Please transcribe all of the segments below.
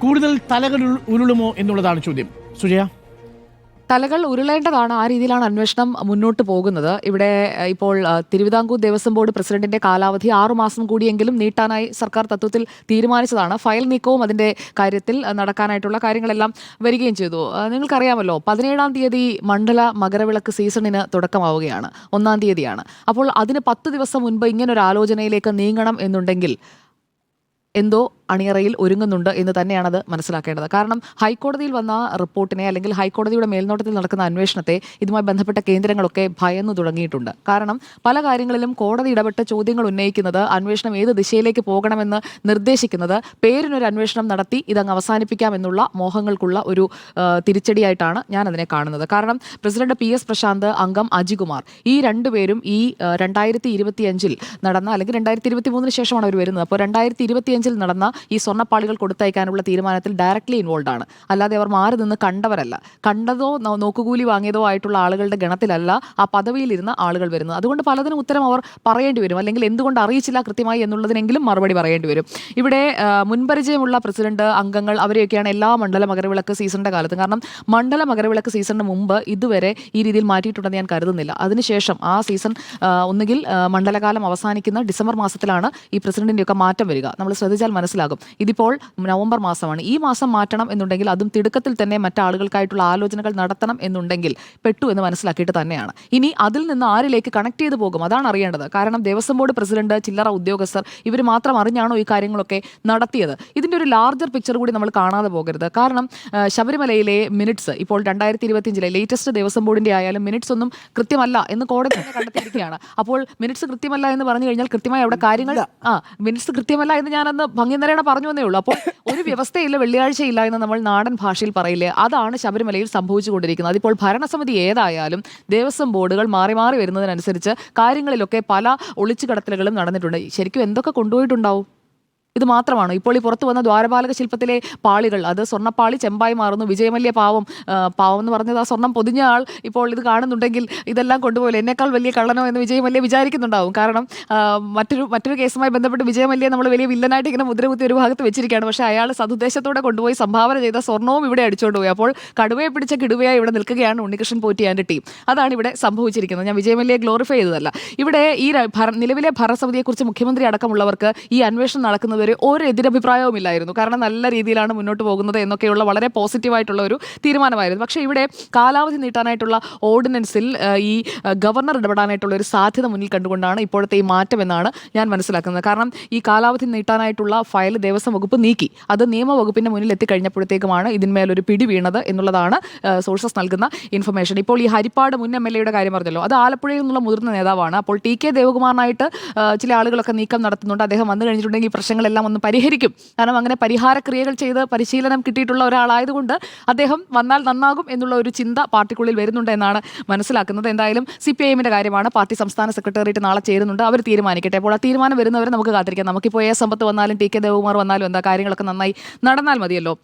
കൂടുതൽ തലകൾ ഉരുളുമോ എന്നുള്ളതാണ് ചോദ്യം. സുജയ, തലകൾ ഉരുളേണ്ടതാണ്. ആ രീതിയിലാണ് അന്വേഷണം മുന്നോട്ട് പോകുന്നത്. ഇവിടെ ഇപ്പോൾ തിരുവിതാംകൂർ ദേവസ്വം ബോർഡ് പ്രസിഡന്റിന്റെ കാലാവധി 6 മാസം കൂടിയെങ്കിലും നീട്ടാനായി സർക്കാർ തത്വത്തിൽ തീരുമാനിച്ചതാണ്. ഫയൽ നീക്കവും അതിന്റെ കാര്യത്തിൽ നടക്കാനായിട്ടുള്ള കാര്യങ്ങളെല്ലാം വരികയും ചെയ്തു. നിങ്ങൾക്കറിയാമല്ലോ, 17-ാം തീയതി മണ്ഡല മകരവിളക്ക് സീസണിന് തുടക്കമാവുകയാണ്. 1-ാം തീയതിയാണ്. അപ്പോൾ അതിന് 10 ദിവസം മുൻപ് ഇങ്ങനൊരു ആലോചനയിലേക്ക് നീങ്ങണം എന്നുണ്ടെങ്കിൽ എന്തോ അണിയറയിൽ ഒരുങ്ങുന്നുണ്ട് എന്ന് തന്നെയാണത് മനസ്സിലാക്കേണ്ടത്. കാരണം ഹൈക്കോടതിയിൽ വന്ന റിപ്പോർട്ടിനെ അല്ലെങ്കിൽ ഹൈക്കോടതിയുടെ മേൽനോട്ടത്തിൽ നടക്കുന്ന അന്വേഷണത്തെ ഇതുമായി ബന്ധപ്പെട്ട കേന്ദ്രങ്ങളൊക്കെ ഭയന്നു തുടങ്ങിയിട്ടുണ്ട്. കാരണം പല കാര്യങ്ങളിലും കോടതി ഇടപെട്ട് ചോദ്യങ്ങൾ ഉന്നയിക്കുന്നത്, അന്വേഷണം ഏത് ദിശയിലേക്ക് പോകണമെന്ന് നിർദ്ദേശിക്കുന്നത്, പേരിനൊരു അന്വേഷണം നടത്തി ഇതങ്ങ് അവസാനിപ്പിക്കാമെന്നുള്ള മോഹങ്ങൾക്കുള്ള ഒരു തിരിച്ചടിയായിട്ടാണ് ഞാൻ അതിനെ കാണുന്നത്. കാരണം പ്രസിഡന്റ് PS പ്രശാന്ത്, അംഗം അജികുമാർ, ഈ രണ്ടുപേരും ഈ 2025 നടന്ന അല്ലെങ്കിൽ 2023 ശേഷമാണ് അവർ വരുന്നത്. അപ്പോൾ 2025 നടന്ന ഈ സ്വർണ്ണപ്പാളികൾ കൊടുത്തയക്കാനുള്ള തീരുമാനത്തിൽ ഡയറക്ട്ലി ഇൻവോൾവ് ആണ്. അല്ലാതെ അവർ മാറി നിന്ന് കണ്ടവരല്ല. കണ്ടതോ നോക്കുകൂലി വാങ്ങിയതോ ആയിട്ടുള്ള ആളുകളുടെ ഗണത്തിലല്ല ആ പദവിയിലിരുന്ന ആളുകൾ വരുന്നത്. അതുകൊണ്ട് പലതിനും ഉത്തരം അവർ പറയേണ്ടി വരും. അല്ലെങ്കിൽ എന്തുകൊണ്ട് അറിയിച്ചില്ല കൃത്യമായി എന്നുള്ളതിനെങ്കിലും മറുപടി പറയേണ്ടി വരും. ഇവിടെ മുൻപരിചയമുള്ള പ്രസിഡന്റ്, അംഗങ്ങൾ, അവരെയൊക്കെയാണ് എല്ലാ മണ്ഡല മകരവിളക്ക് സീസണിന്റെ കാലത്തും. കാരണം മണ്ഡല മകരവിളക്ക് സീസണിന് മുമ്പ് ഇതുവരെ ഈ രീതിയിൽ മാറ്റിയിട്ടുണ്ടെന്ന് ഞാൻ കരുതുന്നില്ല. അതിനുശേഷം ആ സീസൺ ഒന്നുകിൽ മണ്ഡലകാലം അവസാനിക്കുന്ന ഡിസംബർ മാസത്തിലാണ് ഈ പ്രസിഡന്റിന്റെയൊക്കെ മാറ്റം വരിക. നമ്മൾ ശ്രദ്ധിച്ചാൽ മനസ്സിലാകും. ഇതിപ്പോൾ നവംബർ മാസമാണ്. ഈ മാസം മാറ്റണം എന്നുണ്ടെങ്കിൽ അതും തിടുക്കത്തിൽ തന്നെ മറ്റാളുകൾക്കായിട്ടുള്ള ആലോചനകൾ നടത്തണം എന്നുണ്ടെങ്കിൽ പെട്ടു എന്ന് മനസ്സിലാക്കിയിട്ട് തന്നെയാണ്. ഇനി അതിൽ നിന്ന് ആരിലേക്ക് കണക്ട് ചെയ്ത് പോകും, അതാണ് അറിയേണ്ടത്. കാരണം ദേവസ്വം ബോർഡ് പ്രസിഡന്റ്, ചില്ലറ ഉദ്യോഗസ്ഥർ, ഇവർ മാത്രം അറിഞ്ഞാണോ ഈ കാര്യങ്ങളൊക്കെ നടത്തിയത്? ഇതിൻ്റെ ഒരു ലാർജർ പിക്ചർ കൂടി നമ്മൾ കാണാതെ പോകരുത്. കാരണം ശബരിമലയിലെ മിനിറ്റ്സ് ഇപ്പോൾ 2025 ലേറ്റസ്റ്റ് ദേവസ്വം ബോർഡിന്റെ ആയാലും മിനിറ്റ്സ് ഒന്നും കൃത്യമല്ല എന്ന് കോടതി തന്നെ കണ്ടെത്തിയിരിക്കുകയാണ്. അപ്പോൾ മിനിറ്റ്സ് കൃത്യമല്ല എന്ന് പറഞ്ഞു കഴിഞ്ഞാൽ കൃത്യമായി അവിടെ കാര്യങ്ങൾ മിനിറ്റ്സ് കൃത്യമല്ല എന്ന് ഞാനന്ന് ഭംഗിനരേണ പറഞ്ഞു എന്നേ ഉള്ളൂ. അപ്പോൾ ഒരു വ്യവസ്ഥയില്ല, വെള്ളിയാഴ്ചയില്ല എന്ന് നമ്മൾ നാടൻ ഭാഷയിൽ പറയില്ലേ, അതാണ് ശബരിമലയിൽ സംഭവിച്ചുകൊണ്ടിരിക്കുന്നത്. അതിപ്പോൾ ഭരണസമിതി ഏതായാലും ദേവസ്വം ബോർഡുകൾ മാറി മാറി വരുന്നതിനനുസരിച്ച് കാര്യങ്ങളിലൊക്കെ പല ഒളിച്ചുകടത്തലുകളും നടന്നിട്ടുണ്ട്. ശരിക്കും എന്തൊക്കെ കൊണ്ടുപോയിട്ടുണ്ടാവും? ഇത് മാത്രമാണോ? ഇപ്പോൾ ഈ പുറത്തു വന്ന ദ്വാരപാലക ശില്പത്തിലെ പാളികൾ, അത് സ്വർണ്ണപ്പാളി ചെമ്പായി മാറുന്നു. വിജയമല്യ പാവം എന്ന് പറഞ്ഞത് ആ സ്വർണം പൊതിഞ്ഞ ആൾ ഇപ്പോൾ ഇത് കാണുന്നുണ്ടെങ്കിൽ ഇതെല്ലാം കൊണ്ടുപോയില്ല, എന്നേക്കാൾ വലിയ കള്ളനോ എന്ന് വിജയമല്യ വിചാരിക്കുന്നുണ്ടാവും. കാരണം മറ്റൊരു കേസുമായി ബന്ധപ്പെട്ട് വിജയമല്യെ നമ്മൾ വലിയ വില്ലനായിട്ട് ഇങ്ങനെ മുദ്രകുത്തി ഒരു ഭാഗത്ത് വെച്ചിരിക്കുകയാണ്. പക്ഷേ അയാൾ സതുദ്ദേശത്തോടെ കൊണ്ടുപോയി സംഭാവന ചെയ്ത സ്വർണവും ഇവിടെ അടിച്ചുകൊണ്ട് പോയി. അപ്പോൾ കടുവയെ പിടിച്ച കിടുവയായി ഇവിടെ നിൽക്കുകയാണ് ഉണ്ണികൃഷ്ണൻ പോറ്റി ആൻഡ് ടീം. അതാണ് ഇവിടെ സംഭവിച്ചിരിക്കുന്നത്. ഞാൻ വിജയമല്യെ ഗ്ലോറിഫൈ ചെയ്തതല്ല. ഇവിടെ ഈ നിലവിലെ ഭരണസമിതിയെക്കുറിച്ച് മുഖ്യമന്ത്രി അടക്കമുള്ളവർക്ക് ഈ അന്വേഷണം നടക്കുന്നത് ഒരു എതിരഭിപ്രായവും ഇല്ലായിരുന്നു. കാരണം നല്ല രീതിയിലാണ് മുന്നോട്ട് പോകുന്നത് എന്നൊക്കെയുള്ള വളരെ പോസിറ്റീവായിട്ടുള്ള ഒരു തീരുമാനമായിരുന്നു. പക്ഷേ ഇവിടെ കാലാവധി നീട്ടാനായിട്ടുള്ള ഓർഡിനൻസിൽ ഈ ഗവർണർ ഇടപെടാനായിട്ടുള്ള ഒരു സാധ്യത മുന്നിൽ കണ്ടുകൊണ്ടാണ് ഇപ്പോഴത്തെ ഈ മാറ്റം എന്നാണ് ഞാൻ മനസ്സിലാക്കുന്നത്. കാരണം ഈ കാലാവധി നീട്ടാനായിട്ടുള്ള ഫയൽ ദേവസ്വം വകുപ്പ് നീക്കി, അത് നിയമവകുപ്പിന്റെ മുന്നിൽ എത്തിക്കഴിഞ്ഞപ്പോഴത്തേക്കുമാണ് ഇതിന്മേലൊരു പിടി വീണത് എന്നുള്ളതാണ് സോഴ്സസ് നൽകുന്ന ഇൻഫർമേഷൻ. ഇപ്പോൾ ഈ ഹരിപ്പാട് മുൻ MLA കാര്യം പറഞ്ഞല്ലോ, അത് ആലപ്പുഴയിൽ നിന്നുള്ള മുതിർന്ന നേതാവാണ്. അപ്പോൾ TK ദേവകുമാറിനായിട്ട് ചില ആളുകളൊക്കെ നീക്കം നടത്തുന്നുണ്ട്. അദ്ദേഹം വന്നു കഴിഞ്ഞിട്ടുണ്ടെങ്കിൽ ഈ പ്രശ്നങ്ങളെല്ലാം ഒന്ന് പരിഹരിക്കും. കാരണം അങ്ങനെ പരിഹാരക്രിയകൾ ചെയ്ത് പരിശീലനം കിട്ടിയിട്ടുള്ള ഒരാളായതുകൊണ്ട് അദ്ദേഹം വന്നാൽ നന്നാകും എന്നുള്ള ഒരു ചിന്ത പാർട്ടിക്കുള്ളിൽ വരുന്നുണ്ട് എന്നാണ് മനസ്സിലാക്കുന്നത്. എന്തായാലും CPIMന്റെ കാര്യമാണ്. പാർട്ടി സംസ്ഥാന സെക്രട്ടേറിയറ്റ് നാളെ ചേരുന്നുണ്ട്. അവർ തീരുമാനിക്കട്ടെ. അപ്പോൾ ആ തീരുമാനം വരുന്നവരെ നമുക്ക് കാത്തിരിക്കാം. നമുക്കിപ്പോൾ സമ്പത്ത് വന്നാലും TK ദേവകുമാർ വന്നാലും എന്താ, കാര്യങ്ങളൊക്കെ നന്നായി നടന്നാൽ മതിയല്ലോ.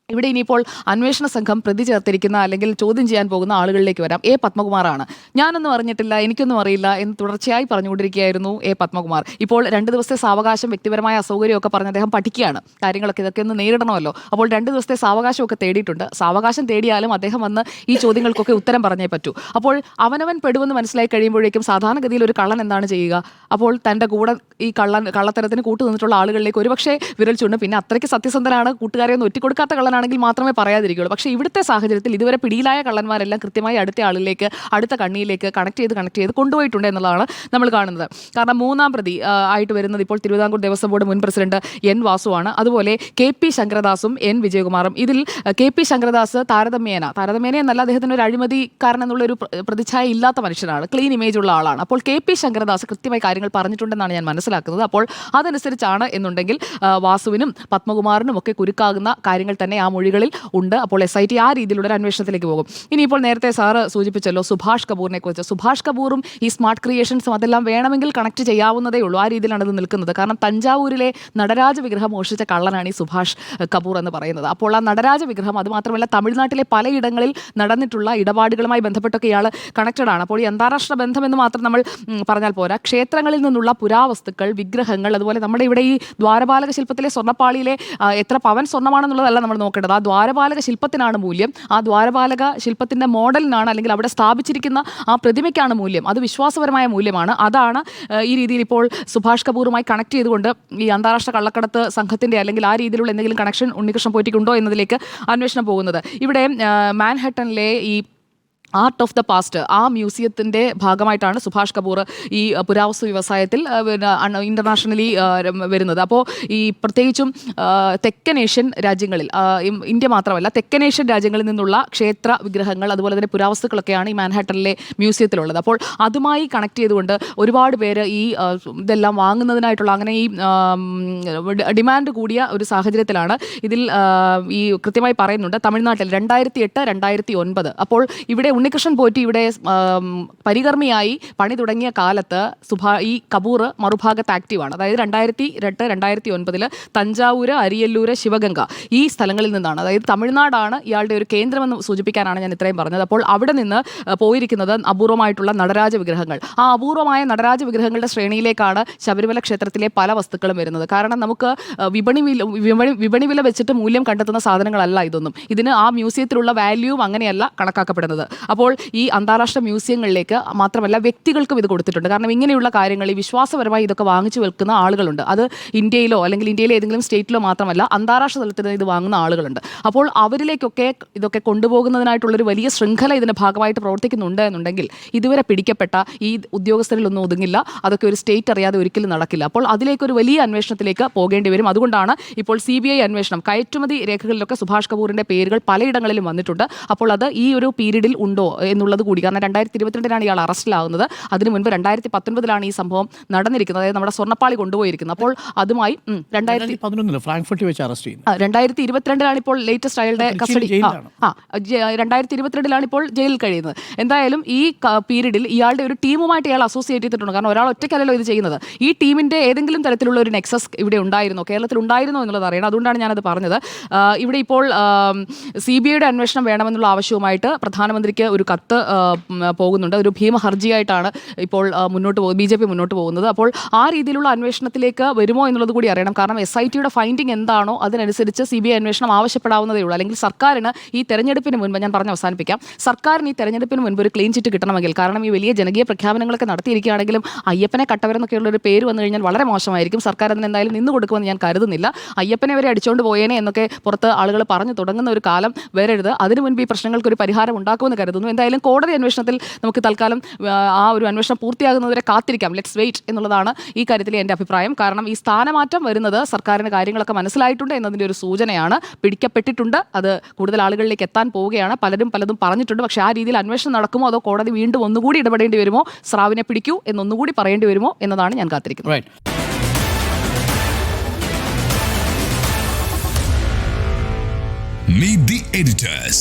ഇവിടെ ഇനിയിപ്പോൾ അന്വേഷണ സംഘം പ്രതി ചേർത്തിരിക്കുന്ന അല്ലെങ്കിൽ ചോദ്യം ചെയ്യാൻ പോകുന്ന ആളുകളിലേക്ക് വരാം. പത്മകുമാറാണ്. ഞാനൊന്നും അറിഞ്ഞിട്ടില്ല, എനിക്കൊന്നും അറിയില്ല എന്ന് തുടർച്ചയായി പറഞ്ഞുകൊണ്ടിരിക്കുകയായിരുന്നു പത്മകുമാർ. ഇപ്പോൾ 2 ദിവസത്തെ സാവകാശം, വ്യക്തിപരമായ അസൗകര്യമൊക്കെ പറഞ്ഞ് അദ്ദേഹം പഠിക്കുകയാണ്. കാര്യങ്ങളൊക്കെ ഇതൊക്കെ ഒന്ന് നേരിടണമല്ലോ. അപ്പോൾ 2 ദിവസത്തെ സാവകാശമൊക്കെ തേടിയിട്ടുണ്ട്. സാവകാശം തേടിയാലും അദ്ദേഹം വന്ന് ഈ ചോദ്യങ്ങൾക്കൊക്കെ ഉത്തരം പറഞ്ഞേ പറ്റൂ. അപ്പോൾ അവനവൻ പെടുവെന്ന് മനസ്സിലായി കഴിയുമ്പോഴേക്കും സാധാരണഗതിയിൽ ഒരു കള്ളൻ എന്താണ് ചെയ്യുക? അപ്പോൾ തൻ്റെ കൂടെ ഈ കള്ളത്തരത്തിന് കൂട്ടുനിന്നിട്ടുള്ള ആളുകളിലേക്ക് ഒരുപക്ഷെ വിരൽ ചൂണ്ടും. പിന്നെ അത്രയ്ക്ക് സത്യസന്ധനാണ്, കൂട്ടുകാരെ ഒന്നും ഒറ്റിക്കൊടുക്കാത്ത കള്ളനാണ് ആണെങ്കിൽ മാത്രമേ പറയാതിരിക്കുകയുള്ളൂ. പക്ഷേ ഇവിടുത്തെ സാഹചര്യത്തിൽ ഇതുവരെ പിടിയിലായ കള്ളന്മാരെല്ലാം കൃത്യമായി അടുത്ത ആളിലേക്ക്, അടുത്ത കണ്ണിയിലേക്ക് കണക്ട് ചെയ്ത് കൊണ്ടുപോയിട്ടുണ്ട് എന്നുള്ളതാണ് നമ്മൾ കാണുന്നത്. കാരണം 3-ാം പ്രതി ആയിട്ട് വരുന്നത് ഇപ്പോൾ തിരുവിതാംകൂർ ദേവസ്വം ബോർഡ് മുൻ പ്രസിഡന്റ് N വാസുവാണ്. അതുപോലെ KP ശങ്കരദാസും N വിജയകുമാറും. ഇതിൽ KP ശങ്കരദാസ് താരതമ്യേന എന്നല്ല, അദ്ദേഹത്തിന് ഒരു അഴിമതിക്കാരൻ എന്നുള്ളൊരു പ്രതിച്ഛായ ഇല്ലാത്ത മനുഷ്യനാണ്, ക്ലീൻ ഇമേജ് ഉള്ള ആളാണ്. അപ്പോൾ KP ശങ്കരദാസ് കൃത്യമായി കാര്യങ്ങൾ പറഞ്ഞിട്ടുണ്ടെന്നാണ് ഞാൻ മനസ്സിലാക്കുന്നത്. അപ്പോൾ അതനുസരിച്ചാണ് എന്നുണ്ടെങ്കിൽ വാസുവിനും പത്മകുമാറിനും ഒക്കെ കുരുക്കാകുന്ന കാര്യങ്ങൾ തന്നെ ആ ആ മൊഴികളിൽ ഉണ്ട്. അപ്പോൾ SIT ആ രീതിയിലുള്ള ഒരു അന്വേഷണത്തിലേക്ക് പോകും. ഇനിയിപ്പോൾ നേരത്തെ സാറ് സൂചിപ്പിച്ചല്ലോ സുഭാഷ് കപൂറിനെ കുറിച്ച്. സുഭാഷ് കപൂറും ഈ സ്മാർട്ട് ക്രിയേഷൻസും അതെല്ലാം വേണമെങ്കിൽ കണക്ട് ചെയ്യാവുന്നതേ ഉള്ളൂ. ആ രീതിയിലാണ് ഇത് നിൽക്കുന്നത്. കാരണം തഞ്ചാവൂരിലെ നടരാജ വിഗ്രഹം മോഷ്ടിച്ച കള്ളനാണ് ഈ സുഭാഷ് കപൂർ എന്ന് പറയുന്നത്. അപ്പോൾ ആ നടരാജ വിഗ്രഹം, അതുമാത്രമല്ല തമിഴ്നാട്ടിലെ പലയിടങ്ങളിൽ നടന്നിട്ടുള്ള ഇടപാടുകളുമായി ബന്ധപ്പെട്ടൊക്കെ ഇയാൾ കണക്റ്റഡ് ആണ്. അപ്പോൾ ഈ അന്താരാഷ്ട്ര ബന്ധം എന്ന് മാത്രം നമ്മൾ പറഞ്ഞാൽ പോരാ. ക്ഷേത്രങ്ങളിൽ നിന്നുള്ള പുരാവസ്തുക്കൾ, വിഗ്രഹങ്ങൾ, അതുപോലെ നമ്മുടെ ഇവിടെ ഈ ദ്വാരപാലക ശില്പത്തിലെ സ്വർണ്ണപ്പാളിയിലെ എത്ര പവൻ സ്വർണ്ണമാണെന്നുള്ളതല്ല നമ്മൾ നോക്കേണ്ടത്. ആ ദ്വാരപാലക ശില്പത്തിനാണ് മൂല്യം. ആ ദ്വാരപാലക ശില്പത്തിന്റെ മോഡലിനാണ്, അല്ലെങ്കിൽ അവിടെ സ്ഥാപിച്ചിരിക്കുന്ന ആ പ്രതിമയ്ക്കാണ് മൂല്യം. അത് വിശ്വാസപരമായ മൂല്യമാണ്. അതാണ് ഈ രീതിയിൽ ഇപ്പോൾ സുഭാഷ് കപൂറുമായി കണക്ട് ചെയ്തുകൊണ്ട് ഈ അന്താരാഷ്ട്ര കള്ളക്കടത്ത് സംഘത്തിന്റെ അല്ലെങ്കിൽ ആ രീതിയിലുള്ള എന്തെങ്കിലും കണക്ഷൻ ഉണ്ണികൃഷ്ണൻ പോറ്റിക്കുണ്ടോ എന്നതിലേക്ക് അന്വേഷണം പോകുന്നത്. ഇവിടെ മാൻഹട്ടനിലെ ഈ ആർട്ട് ഓഫ് ദ പാസ്റ്റ് ആ മ്യൂസിയത്തിൻ്റെ ഭാഗമായിട്ടാണ് സുഭാഷ് കപൂർ ഈ പുരാവസ്തു വ്യവസായത്തിൽ ഇൻ്റർനാഷണലി വരുന്നത്. അപ്പോൾ ഈ പ്രത്യേകിച്ചും തെക്കൻ ഏഷ്യൻ രാജ്യങ്ങളിൽ, ഇന്ത്യ മാത്രമല്ല തെക്കൻ ഏഷ്യൻ രാജ്യങ്ങളിൽ നിന്നുള്ള ക്ഷേത്ര വിഗ്രഹങ്ങൾ, അതുപോലെ തന്നെ പുരാവസ്തുക്കളൊക്കെയാണ് ഈ മാൻഹാട്ടനിലെ മ്യൂസിയത്തിലുള്ളത്. അപ്പോൾ അതുമായി കണക്ട് ചെയ്തുകൊണ്ട് ഒരുപാട് പേര് ഈ ഇതെല്ലാം വാങ്ങുന്നതിനായിട്ടുള്ള അങ്ങനെ ഈ ഡിമാൻഡ് കൂടിയ ഒരു സാഹചര്യത്തിലാണ് ഇതിൽ ഈ കൃത്യമായി പറയുന്നുണ്ട് തമിഴ്നാട്ടിൽ 2008, 2009. അപ്പോൾ ഇവിടെ ഉണ്ണികൃഷ്ണൻ പോറ്റി ഇവിടെ പരികർമ്മിയായി പണി തുടങ്ങിയ കാലത്ത് ഈ കപൂർ മറുഭാഗത്ത് ആക്റ്റീവാണ്. അതായത് 2008, 2009 തഞ്ചാവൂര്, അരിയല്ലൂര്, ശിവഗംഗ ഈ സ്ഥലങ്ങളിൽ നിന്നാണ്. അതായത് തമിഴ്നാടാണ് ഇയാളുടെ ഒരു കേന്ദ്രമെന്ന് സൂചിപ്പിക്കാനാണ് ഞാൻ ഇത്രയും പറഞ്ഞത്. അപ്പോൾ അവിടെ നിന്ന് പോയിരിക്കുന്നത് അപൂർവമായിട്ടുള്ള നടരാജ വിഗ്രഹങ്ങൾ. ആ അപൂർവമായ നടരാജ വിഗ്രഹങ്ങളുടെ ശ്രേണിയിലേക്കാണ് ശബരിമല ക്ഷേത്രത്തിലെ പല വസ്തുക്കളും വരുന്നത്. കാരണം നമുക്ക് വിപണി വില വെച്ചിട്ട് മൂല്യം കണ്ടെത്തുന്ന സാധനങ്ങളല്ല ഇതൊന്നും. ഇതിന് ആ മ്യൂസിയത്തിലുള്ള വാല്യൂവും അങ്ങനെയല്ല കണക്കാക്കപ്പെടുന്നത്. അപ്പോൾ ഈ അന്താരാഷ്ട്ര മ്യൂസിയങ്ങളിലേക്ക് മാത്രമല്ല വ്യക്തികൾക്കും ഇത് കൊടുത്തിട്ടുണ്ട്. കാരണം ഇങ്ങനെയുള്ള കാര്യങ്ങൾ ഈ വിശ്വാസപരമായി ഇതൊക്കെ വാങ്ങിച്ചു വെക്കുന്ന ആളുകളുണ്ട്. അത് ഇന്ത്യയിലോ അല്ലെങ്കിൽ ഇന്ത്യയിലെ ഏതെങ്കിലും സ്റ്റേറ്റിലോ മാത്രമല്ല അന്താരാഷ്ട്ര തലത്തിൽ ഇത് വാങ്ങുന്ന ആളുകളുണ്ട്. അപ്പോൾ അവരിലേക്കൊക്കെ ഇതൊക്കെ കൊണ്ടുപോകുന്നതിനായിട്ടുള്ളൊരു വലിയ ശൃംഖല ഇതിൻ്റെ ഭാഗമായിട്ട് പ്രവർത്തിക്കുന്നുണ്ട് എന്നുണ്ടെങ്കിൽ ഇതുവരെ പിടിക്കപ്പെട്ട ഈ ഉദ്യോഗസ്ഥരിലൊന്നും ഒതുങ്ങില്ല. അതൊക്കെ ഒരു സ്റ്റേറ്റ് അറിയാതെ ഒരിക്കലും നടക്കില്ല. അപ്പോൾ അതിലേക്കൊരു വലിയ അന്വേഷണത്തിലേക്ക് പോകേണ്ടി വരും. അതുകൊണ്ടാണ് ഇപ്പോൾ CBI അന്വേഷണം, കയറ്റുമതി രേഖകളിലൊക്കെ സുഭാഷ് കപൂറിൻ്റെ പേരുകൾ പലയിടങ്ങളിലും വന്നിട്ടുണ്ട്. അപ്പോൾ അത് ഈ ഒരു പീരീഡിൽ ഉണ്ടോ എന്നുള്ളത് കൂടി. കാരണം 2022 ഇയാൾ അറസ്റ്റിലാകുന്നത്. അതിനു മുൻപ് 2019 ഈ സംഭവം നടന്നിരിക്കുന്നത്. അതായത് നമ്മുടെ സ്വർണ്ണപ്പാളി കൊണ്ടുപോയിരിക്കുന്നത്. അപ്പോൾ അതുമായി 2022 ഇപ്പോൾ ലേറ്റസ്റ്റ് അയാളുടെ കസ്റ്റഡി 2022 ഇപ്പോൾ ജയിലിൽ കഴിയുന്നത്. എന്തായാലും ഈ പീരീഡിൽ ഇയാളുടെ ഒരു ടീമുമായിട്ട് ഇയാൾ അസോസിയേറ്റ് ചെയ്തിട്ടുണ്ട്. കാരണം ഒരാൾ ഒറ്റയ്ക്കല്ലല്ലോ ഇത് ചെയ്യുന്നത്. ഈ ടീമിന്റെ ഏതെങ്കിലും തരത്തിലുള്ള ഒരു നെക്സസ് ഇവിടെ ഉണ്ടായിരുന്നോ, കേരളത്തിൽ ഉണ്ടായിരുന്നോ എന്നുള്ളത് അറിയണം. അതുകൊണ്ടാണ് ഞാനത് പറഞ്ഞത്. ഇവിടെ ഇപ്പോൾ CBIയുടെ അന്വേഷണം വേണമെന്നുള്ള ആവശ്യവുമായിട്ട് പ്രധാനമന്ത്രിക്ക് ഒരു കത്ത് പോകുന്നുണ്ട്. ഒരു ഭീമ ഹർജിയായിട്ടാണ് ഇപ്പോൾ BJP മുന്നോട്ട് പോകുന്നത്. അപ്പോൾ ആ രീതിയിലുള്ള അന്വേഷണത്തിലേക്ക് വരുമോ എന്നുള്ളത് കൂടി അറിയണം. കാരണം SITയുടെ ഫൈൻഡിങ് എന്താണോ അതിനനുസരിച്ച് CBI അന്വേഷണം ആവശ്യപ്പെടാവുന്നതേ ഉള്ളൂ. അല്ലെങ്കിൽ സർക്കാരിന് ഈ തെരഞ്ഞെടുപ്പിന് മുൻപ്, ഞാൻ പറഞ്ഞ് അവസാനിപ്പിക്കാം, സർക്കാരിന് ഈ തെരഞ്ഞെടുപ്പിന് മുൻപ് ഒരു ക്ലീൻ ചിറ്റ് കിട്ടണമെങ്കിൽ, കാരണം ഈ വലിയ ജനകീയ പ്രഖ്യാപനങ്ങളൊക്കെ നടത്തിയിരിക്കുകയാണെങ്കിലും അയ്യപ്പനെ കട്ടവരെന്നൊക്കെയുള്ള ഒരു പേര് വന്നു കഴിഞ്ഞാൽ വളരെ മോശമായിരിക്കും. സർക്കാർ അതിന് എന്തായാലും നിന്ന് കൊടുക്കുമെന്ന് ഞാൻ കരുതുന്നില്ല. അയ്യപ്പനെ വരെ അടിച്ചുകൊണ്ട് പോയേനെ എന്നൊക്കെ പുറത്ത് ആളുകൾ പറഞ്ഞു തുടങ്ങുന്ന ഒരു കാലം വരരുത്. അതിനു മുൻപ് ഈ പ്രശ്നങ്ങൾക്ക് ഒരു പരിഹാരം ഉണ്ടാക്കുമെന്ന് കരുതുന്നു. എന്തായാലും കോടതി അന്വേഷണത്തിൽ നമുക്ക് തൽക്കാലം ആ ഒരു അന്വേഷണം പൂർത്തിയാകുന്നവരെ കാത്തിരിക്കാം. ലെറ്റ്സ് വെയിറ്റ് എന്നുള്ളതാണ് ഈ കാര്യത്തിൽ എൻ്റെ അഭിപ്രായം. കാരണം ഈ സ്ഥാനമാറ്റം വരുന്നത് സർക്കാരിന് കാര്യങ്ങളൊക്കെ മനസ്സിലായിട്ടുണ്ട് എന്നതിൻ്റെ ഒരു സൂചനയാണ്. പിടിക്കപ്പെട്ടിട്ടുണ്ട്. അത് കൂടുതൽ ആളുകളിലേക്ക് എത്താൻ പോവുകയാണ്. പലതും പറഞ്ഞിട്ടുണ്ട്. പക്ഷേ ആ രീതിയിൽ അന്വേഷണം നടക്കുമോ അതോ കോടതി വീണ്ടും ഒന്നുകൂടി ഇടപെടേണ്ടി വരുമോ, സ്രാവിനെ പിടിക്കൂ എന്നൊന്നുകൂടി പറയേണ്ടി വരുമോ എന്നതാണ് ഞാൻ കാത്തിരിക്കുന്നത്. Meet the editors.